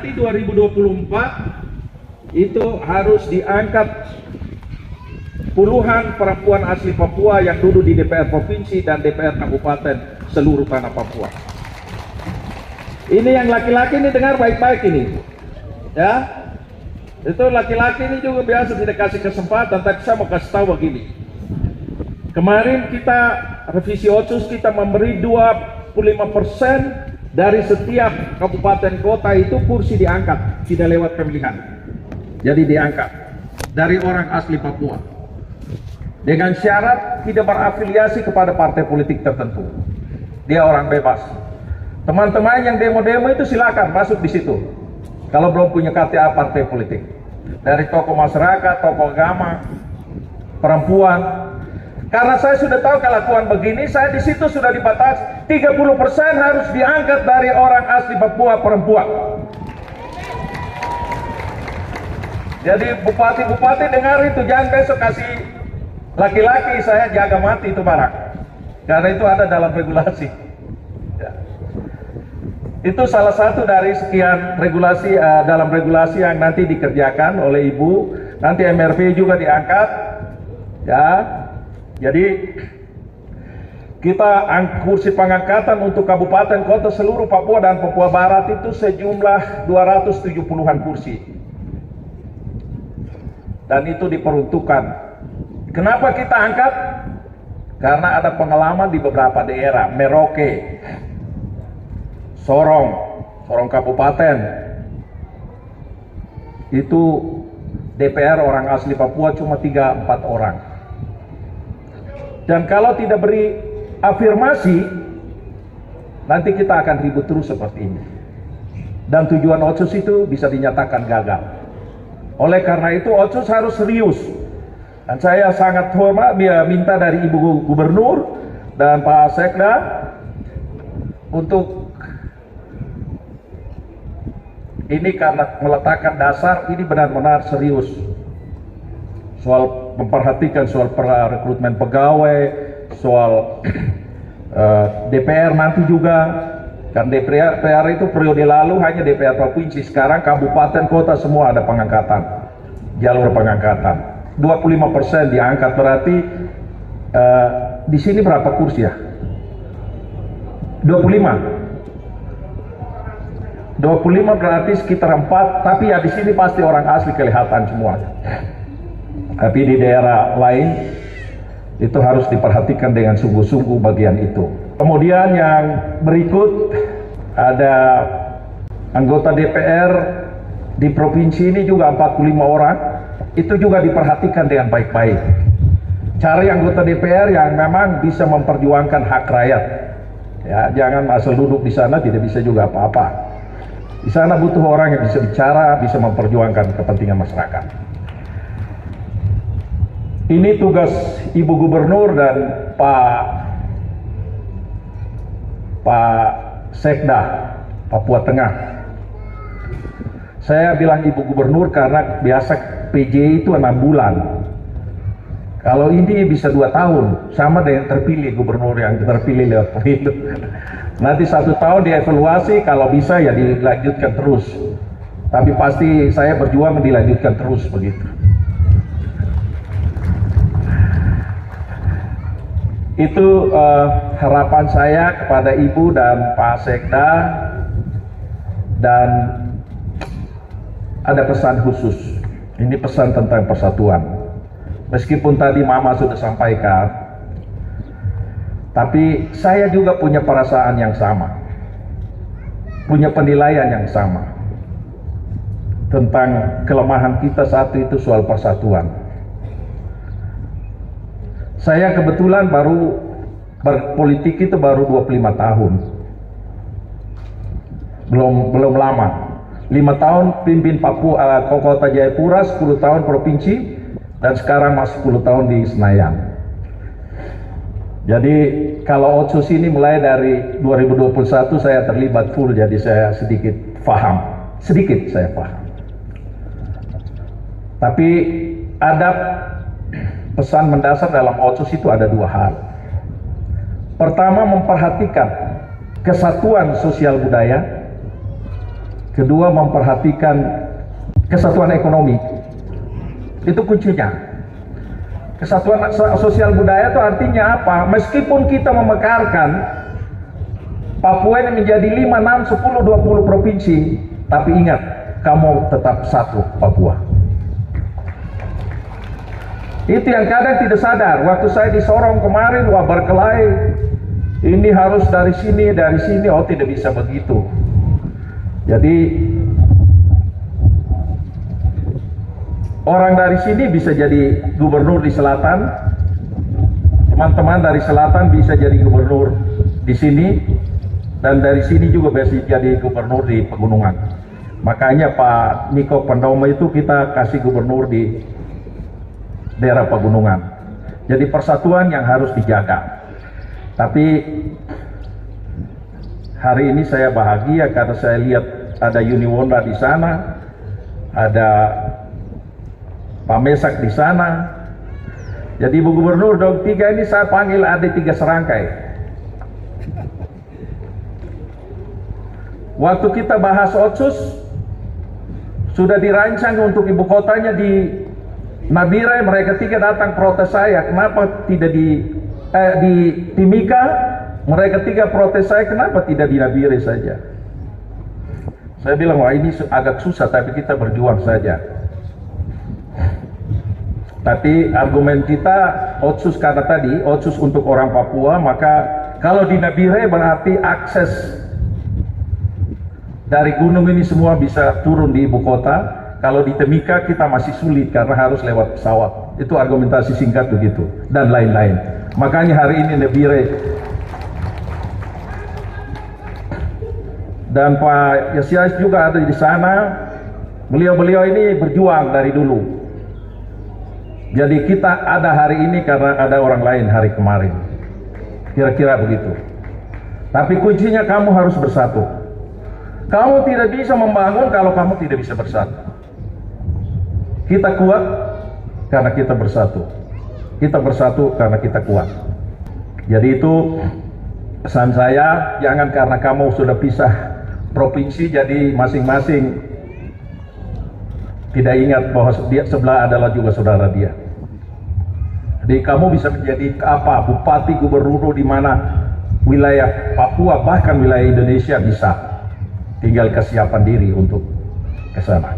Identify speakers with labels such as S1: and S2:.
S1: nanti 2024 itu harus diangkat puluhan perempuan asli Papua yang duduk di DPR Provinsi dan DPR Kabupaten seluruh tanah Papua. Ini yang laki-laki ini dengar baik-baik ini, ya. Itu laki-laki ini juga biasa tidak kasih kesempatan, tapi saya mau kasih tahu begini. Kemarin kita revisi otsus, kita memberi 25% dari setiap kabupaten kota itu kursi diangkat, tidak lewat pemilihan. Jadi diangkat dari orang asli Papua. Dengan syarat tidak berafiliasi kepada partai politik tertentu. Dia orang bebas. Teman-teman yang demo-demo itu silakan masuk di situ. Kalau belum punya KTA partai politik, dari tokoh masyarakat, tokoh agama, perempuan. Karena saya sudah tahu kelakuan begini, saya di situ sudah dibatasi 30% harus diangkat dari orang asli Papua perempuan. Jadi bupati-bupati dengar itu, jangan besok kasih laki-laki saya jaga mati itu barang. Karena itu ada dalam regulasi. Itu salah satu dari sekian regulasi dalam regulasi yang nanti dikerjakan oleh Ibu. Nanti MRP juga diangkat, ya. Jadi kita kursi pengangkatan untuk kabupaten kota seluruh Papua dan Papua Barat itu sejumlah 270-an kursi. Dan itu diperuntukkan. Kenapa kita angkat? Karena ada pengalaman di beberapa daerah, Merauke, Sorong Kabupaten, itu DPR orang asli Papua cuma 3-4 orang. Dan kalau tidak beri afirmasi, nanti kita akan ribut terus seperti ini. Dan tujuan otsus itu bisa dinyatakan gagal. Oleh karena itu otsus harus serius. Dan saya sangat hormat minta dari Ibu Gubernur dan Pak Sekda untuk ini, karena meletakkan dasar ini benar-benar serius soal memperhatikan soal rekrutmen pegawai, soal DPR nanti juga, kan DPR itu periode lalu hanya DPR provinsi, sekarang kabupaten kota semua ada pengangkatan, jalur pengangkatan 25% diangkat, berarti di sini berapa kursi ya? 25 berarti sekitar 4, tapi ya di sini pasti orang asli kelihatan semuanya. Tapi di daerah lain itu harus diperhatikan dengan sungguh-sungguh bagian itu. Kemudian yang berikut ada anggota DPR di provinsi ini juga 45 orang, itu juga diperhatikan dengan baik-baik. Cari anggota DPR yang memang bisa memperjuangkan hak rakyat. Ya, jangan asal duduk di sana tidak bisa juga apa-apa. Di sana butuh orang yang bisa bicara, bisa memperjuangkan kepentingan masyarakat. Ini tugas Ibu Gubernur dan Pak Sekda Papua Tengah. Saya bilang Ibu Gubernur karena biasa PJ itu 6 bulan. Kalau ini bisa 2 tahun, sama dengan terpilih gubernur yang terpilih lewat pemilu. Nanti 1 tahun dievaluasi, kalau bisa ya dilanjutkan terus. Tapi pasti saya berjuang dilanjutkan terus begitu. Itu harapan saya kepada Ibu dan Pak Sekda, dan ada pesan khusus. Ini pesan tentang persatuan. Meskipun tadi Mama sudah sampaikan, tapi saya juga punya perasaan yang sama, punya penilaian yang sama tentang kelemahan kita satu itu soal persatuan. Saya kebetulan baru berpolitik itu baru 25 tahun, belum lama. 5 tahun pimpin Papua, Kota Jayapura, 10 tahun provinsi, dan sekarang masih 10 tahun di Senayan. Jadi kalau otsus ini mulai dari 2021 saya terlibat full, jadi saya sedikit paham. Tapi ada pesan mendasar dalam otsus itu, ada 2 hal. Pertama, memperhatikan kesatuan sosial budaya, Kedua, memperhatikan kesatuan ekonomi. Itu kuncinya. Kesatuan sosial budaya itu artinya apa? Meskipun kita memekarkan Papua ini menjadi 5, 6, 10, 20 provinsi, tapi ingat, kamu tetap satu Papua. Itu yang kadang tidak sadar. Waktu saya di Sorong kemarin, wah berkelahi, ini harus dari sini, oh tidak bisa begitu. Jadi orang dari sini bisa jadi gubernur di selatan, teman-teman dari selatan bisa jadi gubernur di sini, dan dari sini juga bisa jadi gubernur di pegunungan. Makanya Pak Niko Pandomo itu kita kasih gubernur di daerah pegunungan. Jadi persatuan yang harus dijaga. Tapi hari ini saya bahagia karena saya lihat ada Yuni Wonda di sana, ada Pak Mesak di sana. Jadi Bu Gubernur Dong 3 ini saya panggil ada 3 serangkai. Waktu kita bahas Otsus, sudah dirancang untuk ibu kotanya di Nabire, mereka 3 datang protes saya, kenapa tidak di Timika, mereka 3 protes saya, kenapa tidak di Nabire saja. Saya bilang, wah ini agak susah, tapi kita berjuang saja. Tapi argumen kita, Otsus karena tadi, Otsus untuk orang Papua, maka kalau di Nabire berarti akses dari gunung ini semua bisa turun di ibu kota. Kalau di Timika kita masih sulit karena harus lewat pesawat. Itu argumentasi singkat begitu, dan lain-lain. Makanya hari ini Nabire dan Pak Yasias juga ada di sana. Beliau-beliau ini berjuang dari dulu. Jadi kita ada hari ini karena ada orang lain hari kemarin. Kira-kira begitu. Tapi kuncinya kamu harus bersatu. Kamu tidak bisa membangun kalau kamu tidak bisa bersatu. Kita kuat karena kita bersatu. Kita bersatu karena kita kuat. Jadi itu pesan saya, jangan karena kamu sudah pisah provinsi jadi masing-masing tidak ingat bahwa dia sebelah adalah juga saudara dia. Jadi kamu bisa menjadi apa? Bupati, gubernur di mana wilayah Papua, bahkan wilayah Indonesia bisa. Tinggal kesiapan diri untuk ke sana.